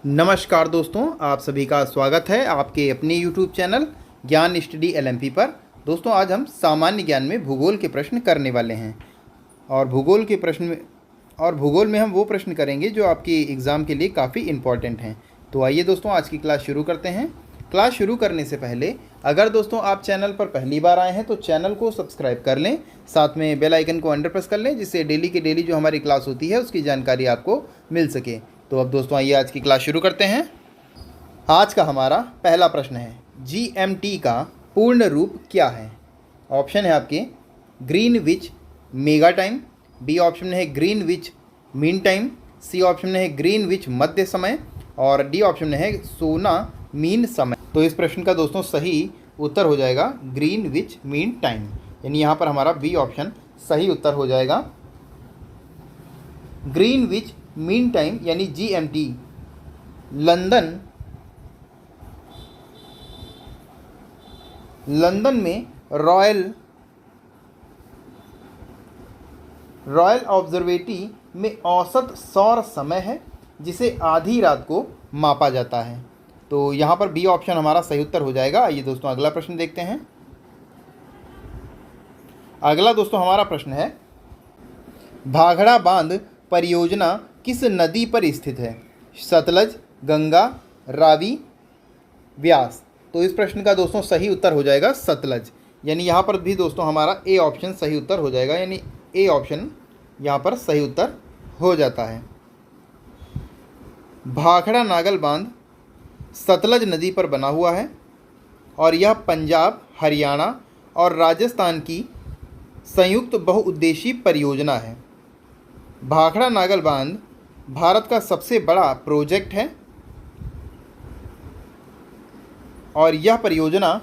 नमस्कार दोस्तों, आप सभी का स्वागत है आपके अपने YouTube चैनल ज्ञान स्टडी LMP पर। दोस्तों, आज हम सामान्य ज्ञान में भूगोल के प्रश्न करने वाले हैं और भूगोल में हम वो प्रश्न करेंगे जो आपके एग्ज़ाम के लिए काफ़ी इम्पॉर्टेंट हैं। तो आइए दोस्तों, आज की क्लास शुरू करते हैं। क्लास शुरू करने से पहले अगर दोस्तों आप चैनल पर पहली बार आए हैं तो चैनल को सब्सक्राइब कर लें, साथ में बेल आइकन को अंडर प्रेस कर लें, जिससे डेली के डेली जो हमारी क्लास होती है उसकी जानकारी आपको मिल सके। तो अब दोस्तों आइए आज की क्लास शुरू करते हैं। आज का हमारा पहला प्रश्न है, GMT का पूर्ण रूप क्या है? ऑप्शन है आपके Greenwich mega time, B option है Greenwich mean time, C option है ग्रीनविच मध्य समय और डी ऑप्शन है सोना मीन समय। तो इस प्रश्न का दोस्तों सही उत्तर हो जाएगा ग्रीनविच मीन टाइम, यानी यहाँ पर हमारा बी ऑप्शन सही उत्तर हो जाएगा। ग्रीनविच मीन टाइम यानी GMT लंदन में रॉयल ऑब्जर्वेटरी में औसत सौर समय है, जिसे आधी रात को मापा जाता है। तो यहाँ पर बी ऑप्शन हमारा सही उत्तर हो जाएगा। आइए दोस्तों अगला प्रश्न देखते हैं। अगला दोस्तों हमारा प्रश्न है, भाखड़ा बांध परियोजना किस नदी पर स्थित है? सतलज, गंगा, रावी, व्यास। तो इस प्रश्न का दोस्तों सही उत्तर हो जाएगा सतलज, यानी यहाँ पर भी दोस्तों हमारा ए ऑप्शन सही उत्तर हो जाएगा, यानी ए ऑप्शन यहाँ पर सही उत्तर हो जाता है। भाखड़ा नागल बांध सतलज नदी पर बना हुआ है और यह पंजाब, हरियाणा और राजस्थान की संयुक्त बहुउद्देशीय परियोजना है। भाखड़ा नागल बांध भारत का सबसे बड़ा प्रोजेक्ट है और यह परियोजना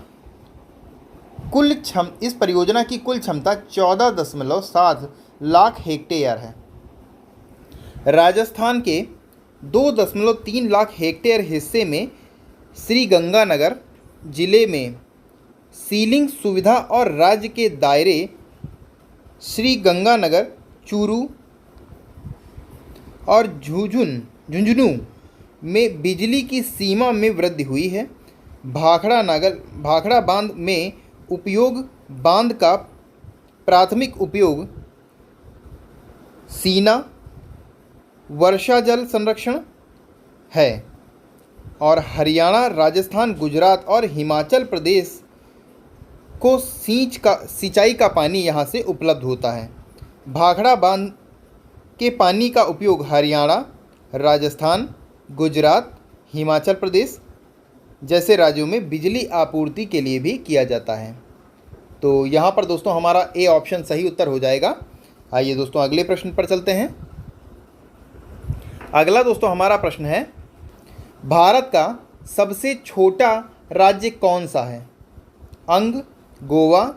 इस परियोजना की कुल क्षमता 14.7 लाख हेक्टेयर है। राजस्थान के 2.3 लाख हेक्टेयर हिस्से में श्री गंगानगर जिले में सीलिंग सुविधा और राज्य के दायरे श्री गंगानगर, चूरू और झुंझुनू में बिजली की सीमा में वृद्धि हुई है। भाखड़ा बांध में उपयोग बांध का प्राथमिक उपयोग सीना वर्षा जल संरक्षण है और हरियाणा, राजस्थान, गुजरात और हिमाचल प्रदेश को सिंचाई का पानी यहाँ से उपलब्ध होता है। भाखड़ा बांध के पानी का उपयोग हरियाणा, राजस्थान, गुजरात, हिमाचल प्रदेश जैसे राज्यों में बिजली आपूर्ति के लिए भी किया जाता है। तो यहाँ पर दोस्तों हमारा ए ऑप्शन सही उत्तर हो जाएगा। आइए दोस्तों अगले प्रश्न पर चलते हैं। अगला दोस्तों हमारा प्रश्न है, भारत का सबसे छोटा राज्य कौन सा है? अंग, गोवा,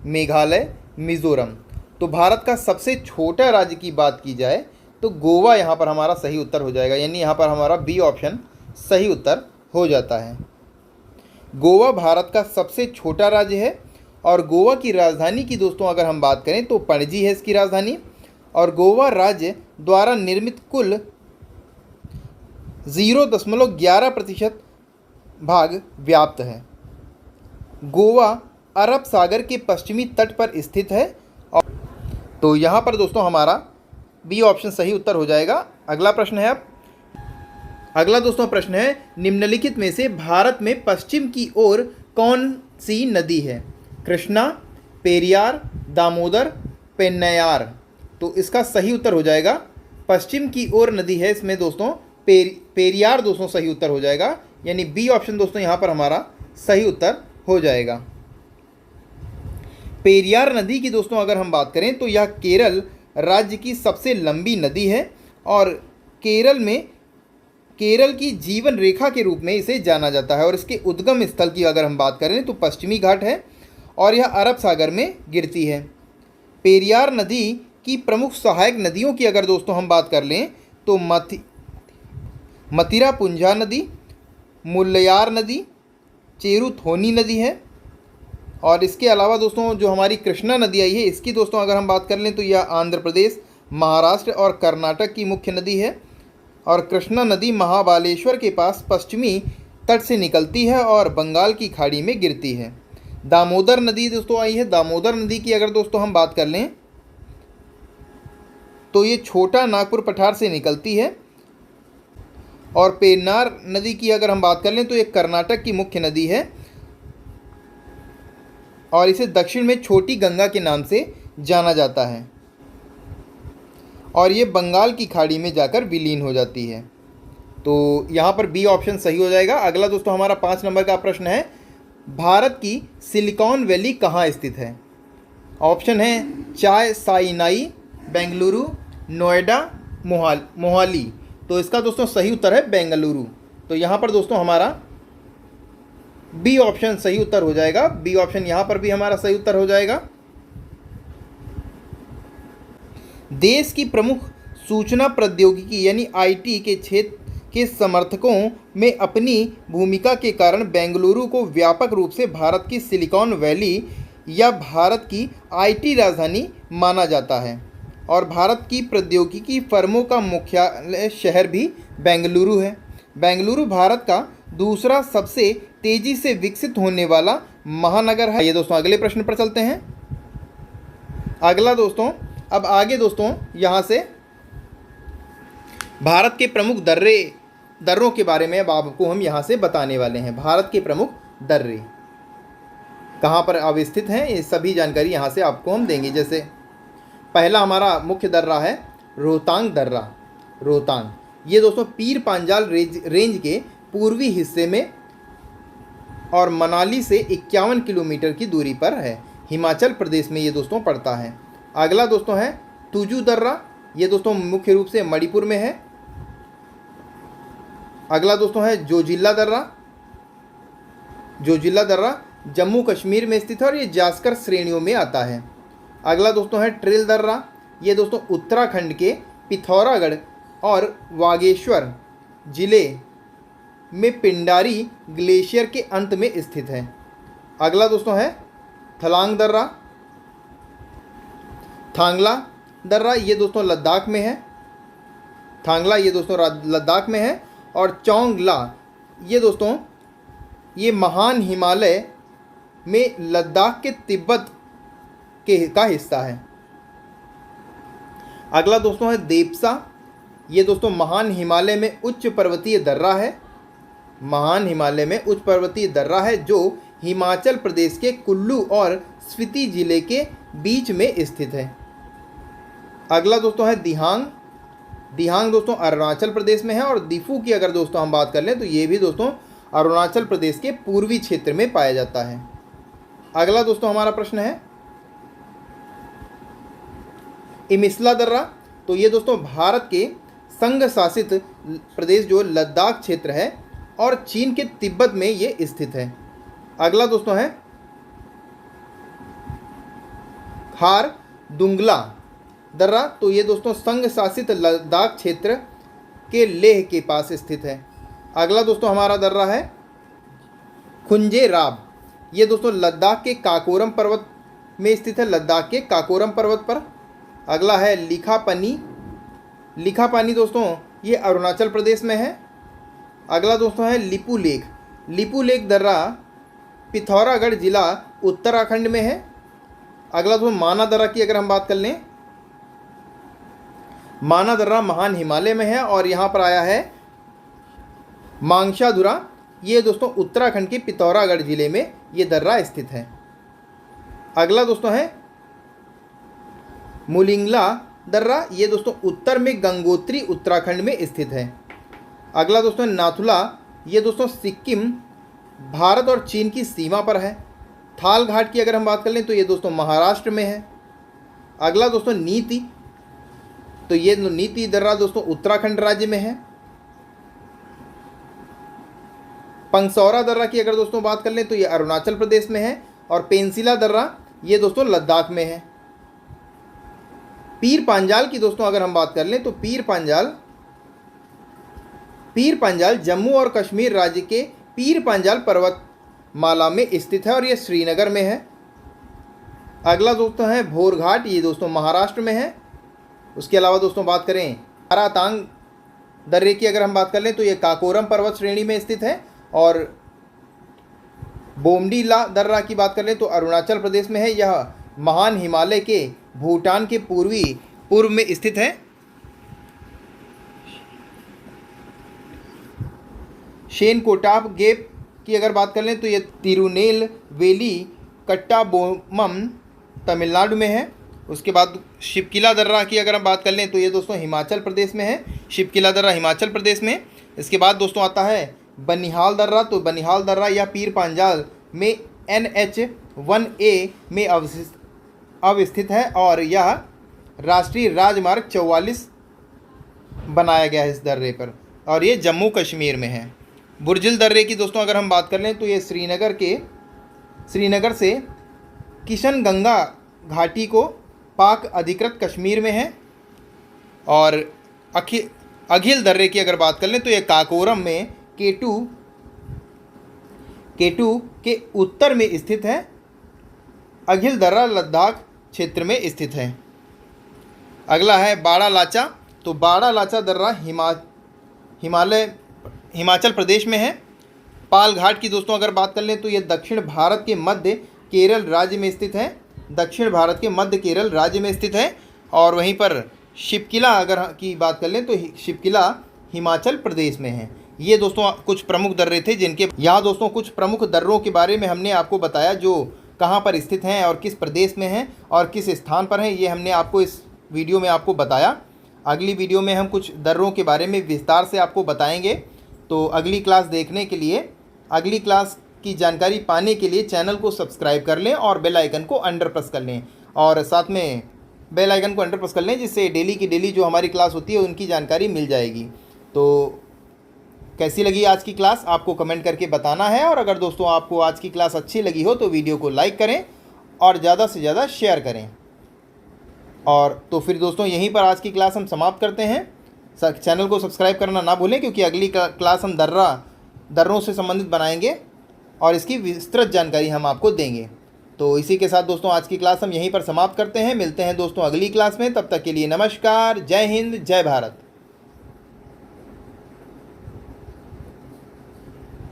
मेघालय, मिजोरम। तो भारत का सबसे छोटा राज्य की बात की जाए तो गोवा यहाँ पर हमारा सही उत्तर हो जाएगा, यानी यहाँ पर हमारा बी ऑप्शन सही उत्तर हो जाता है। गोवा भारत का सबसे छोटा राज्य है और गोवा की राजधानी की दोस्तों अगर हम बात करें तो पणजी है इसकी राजधानी और गोवा राज्य द्वारा निर्मित कुल 0.11% भाग व्याप्त है। गोवा अरब सागर के पश्चिमी तट पर स्थित है और तो यहाँ पर दोस्तों हमारा बी ऑप्शन सही उत्तर हो जाएगा। अगला प्रश्न है, अब अगला दोस्तों प्रश्न है, निम्नलिखित में से भारत में पश्चिम की ओर कौन सी नदी है? कृष्णा, पेरियार, दामोदर, पेन्नयार। तो इसका सही उत्तर हो जाएगा पश्चिम की ओर नदी है इसमें दोस्तों पेरियार दोस्तों सही उत्तर हो जाएगा, यानी बी ऑप्शन दोस्तों यहाँ पर हमारा सही उत्तर हो जाएगा। पेरियार नदी की दोस्तों अगर हम बात करें तो यह केरल राज्य की सबसे लंबी नदी है और केरल की जीवन रेखा के रूप में इसे जाना जाता है और इसके उद्गम स्थल की अगर हम बात करें तो पश्चिमी घाट है और यह अरब सागर में गिरती है। पेरियार नदी की प्रमुख सहायक नदियों की अगर दोस्तों हम बात कर लें तो मतिरापुंजा नदी, मुल्लयार नदी, चेरुथोनी नदी है और इसके अलावा दोस्तों जो हमारी कृष्णा नदी आई है इसकी दोस्तों अगर हम बात कर लें तो यह आंध्र प्रदेश, महाराष्ट्र और कर्नाटक की मुख्य नदी है और कृष्णा नदी महाबालेश्वर के पास पश्चिमी तट से निकलती है और बंगाल की खाड़ी में गिरती है। दामोदर नदी दोस्तों आई है। दामोदर नदी की अगर दोस्तों हम बात कर लें तो ये छोटा नागपुर पठार से निकलती है। और पेन्नार नदी की अगर हम बात कर लें तो ये कर्नाटक की मुख्य नदी है और इसे दक्षिण में छोटी गंगा के नाम से जाना जाता है और ये बंगाल की खाड़ी में जाकर विलीन हो जाती है। तो यहाँ पर बी ऑप्शन सही हो जाएगा। अगला दोस्तों हमारा 5 नंबर का प्रश्न है, भारत की सिलिकॉन वैली कहाँ स्थित है? ऑप्शन है चाय साइनाई, बेंगलुरु, नोएडा, मोहाली। तो इसका दोस्तों सही उत्तर है बेंगलुरु। तो यहाँ पर दोस्तों हमारा बी ऑप्शन सही उत्तर हो जाएगा। बी ऑप्शन यहाँ पर भी हमारा सही उत्तर हो जाएगा। देश की प्रमुख सूचना प्रौद्योगिकी यानी आईटी के क्षेत्र के समर्थकों में अपनी भूमिका के कारण बेंगलुरु को व्यापक रूप से भारत की सिलिकॉन वैली या भारत की आईटी राजधानी माना जाता है और भारत की प्रौद्योगिकी फर्मों का मुख्यालय शहर भी बेंगलुरु है। बेंगलुरु भारत का दूसरा सबसे तेजी से विकसित होने वाला महानगर है। ये दोस्तों अगले प्रश्न पर चलते हैं। अगला दोस्तों अब आगे दोस्तों यहाँ से भारत के प्रमुख दर्रों के बारे में अब आपको हम यहाँ से बताने वाले हैं। भारत के प्रमुख दर्रे कहाँ पर अवस्थित हैं ये सभी जानकारी यहाँ से आपको हम देंगे। जैसे पहला हमारा मुख्य दर्रा है रोहतांग दर्रा। रोहतांग ये दोस्तों पीर पांजाल रेंज के पूर्वी हिस्से में और मनाली से 51 किलोमीटर की दूरी पर है। हिमाचल प्रदेश में ये दोस्तों पड़ता है। अगला दोस्तों है तुजू दर्रा। ये दोस्तों मुख्य रूप से मणिपुर में है। अगला दोस्तों है जोजिला दर्रा। जोजिला दर्रा जम्मू कश्मीर में स्थित है और ये जास्कर श्रेणियों में आता है। अगला दोस्तों है ट्रिल दर्रा। ये दोस्तों उत्तराखंड के पिथौरागढ़ और बागेश्वर जिले में पिंडारी ग्लेशियर के अंत में स्थित है। अगला दोस्तों है थलांग दर्रा। थांगला दर्रा ये दोस्तों लद्दाख में है। थांगला ये दोस्तों लद्दाख में है। और चोंगला ये दोस्तों ये महान हिमालय में लद्दाख के तिब्बत का हिस्सा है। अगला दोस्तों है देपसा। ये दोस्तों महान हिमालय में उच्च पर्वतीय दर्रा है। महान हिमालय में उच्च पर्वतीय दर्रा है जो हिमाचल प्रदेश के कुल्लू और स्पीति जिले के बीच में स्थित है। अगला दोस्तों है दिहांग। दिहांग दोस्तों अरुणाचल प्रदेश में है। और दिफू की अगर दोस्तों हम बात कर लें तो ये भी दोस्तों अरुणाचल प्रदेश के पूर्वी क्षेत्र में पाया जाता है। अगला दोस्तों हमारा प्रश्न है इमिस्ला दर्रा। तो ये दोस्तों भारत के संघ शासित प्रदेश जो लद्दाख क्षेत्र है और चीन के तिब्बत में ये स्थित है। अगला दोस्तों है खार दुंगला दर्रा। तो ये दोस्तों संघ शासित लद्दाख क्षेत्र के लेह के पास स्थित है। अगला दोस्तों हमारा दर्रा है खुंजे राब। ये दोस्तों लद्दाख के काकोरम पर्वत में स्थित है। लद्दाख के काकोरम पर्वत पर। अगला है लिखापनी। लिखापानी दोस्तों ये अरुणाचल प्रदेश में है। अगला दोस्तों है लिपू लेक। लिपू लेक दर्रा पिथौरागढ़ जिला उत्तराखंड में है। अगला दोस्तों माना दर्रा की अगर हम बात कर लें, माना दर्रा महान हिमालय में है और यहाँ पर आया है मांगशाधुरा। ये दोस्तों उत्तराखंड के पिथौरागढ़ जिले में ये दर्रा स्थित है। अगला दोस्तों है मुलिंगला दर्रा। ये दोस्तों उत्तर में गंगोत्री उत्तराखंड में स्थित है। अगला दोस्तों नाथुला। ये दोस्तों सिक्किम भारत और चीन की सीमा पर है। थाल घाट की अगर हम बात कर लें तो ये दोस्तों महाराष्ट्र में है। अगला दोस्तों नीति। तो ये नीति दर्रा दोस्तों उत्तराखंड राज्य में है। पंगसौरा दर्रा की अगर दोस्तों बात कर लें तो ये अरुणाचल प्रदेश में है। और पेंसिला दर्रा ये दोस्तों लद्दाख में है। पीर पांजाल की दोस्तों अगर हम बात कर लें तो पीर पांजाल जम्मू और कश्मीर राज्य के पीर पांजाल पर्वतमाला में स्थित है और ये श्रीनगर में है। अगला दोस्तों है भोरघाट। ये दोस्तों महाराष्ट्र में है। उसके अलावा दोस्तों बात करें तारातांग दर्रे की अगर हम बात कर लें तो ये काकोरम पर्वत श्रेणी में स्थित है। और बोमडीला दर्रा की बात कर लें तो अरुणाचल प्रदेश में है। यह महान हिमालय के भूटान के पूर्व में स्थित है। शेनकोटाप गेप की अगर बात कर लें तो ये तिरुनेलवेली कट्टाबोमम तमिलनाडु में है। उसके बाद शिवकिला दर्रा की अगर हम बात कर लें तो ये दोस्तों हिमाचल प्रदेश में है। शिवकिला दर्रा हिमाचल प्रदेश में। इसके बाद दोस्तों आता है बनिहाल दर्रा। तो बनिहाल दर्रा या पीर पांजाल में NH-1A में अवस्थित है और यह राष्ट्रीय राजमार्ग 44 बनाया गया है इस दर्रे पर, और ये जम्मू कश्मीर में है। बुर्जिल दर्रे की दोस्तों अगर हम बात कर लें तो ये श्रीनगर से किशनगंगा घाटी को पाक अधिकृत कश्मीर में है। और अघिल दर्रे की अगर बात कर लें तो ये काकोरम में केटू के उत्तर में स्थित है। अघिल दर्रा लद्दाख क्षेत्र में स्थित है। अगला है बाड़ा लाचा। तो बाड़ा लाचा दर्रा हिमाचल प्रदेश में है। पाल घाट की दोस्तों अगर बात कर लें तो ये दक्षिण भारत के मध्य केरल राज्य में स्थित है। दक्षिण भारत के मध्य केरल राज्य में स्थित है। और वहीं पर शिवकिला अगर की बात कर लें तो शिवकिला हिमाचल प्रदेश में है। ये दोस्तों कुछ प्रमुख दर्रे थे जिनके यहाँ दोस्तों कुछ प्रमुख दर्रों के बारे में हमने आपको बताया, जो कहाँ पर स्थित हैं और किस प्रदेश में हैं और किस स्थान पर हैं, ये हमने आपको इस वीडियो में आपको बताया। अगली वीडियो में हम कुछ दर्रों के बारे में विस्तार से आपको बताएंगे। तो अगली क्लास देखने के लिए, अगली क्लास की जानकारी पाने के लिए चैनल को सब्सक्राइब कर लें और बेल आइकन को अंडर प्रेस कर लें, और साथ में बेल आइकन को अंडर प्रेस कर लें, जिससे डेली की डेली जो हमारी क्लास होती है उनकी जानकारी मिल जाएगी। तो कैसी लगी आज की क्लास आपको कमेंट करके बताना है। और अगर दोस्तों आपको आज की क्लास अच्छी लगी हो तो वीडियो को लाइक करें और ज़्यादा से ज़्यादा शेयर करें। और तो फिर दोस्तों यहीं पर आज की क्लास हम समाप्त करते हैं। चैनल को सब्सक्राइब करना ना भूलें, क्योंकि अगली क्लास हम दर्रों से संबंधित बनाएंगे और इसकी विस्तृत जानकारी हम आपको देंगे। तो इसी के साथ दोस्तों आज की क्लास हम यहीं पर समाप्त करते हैं। मिलते हैं दोस्तों अगली क्लास में। तब तक के लिए नमस्कार, जय हिंद, जय भारत।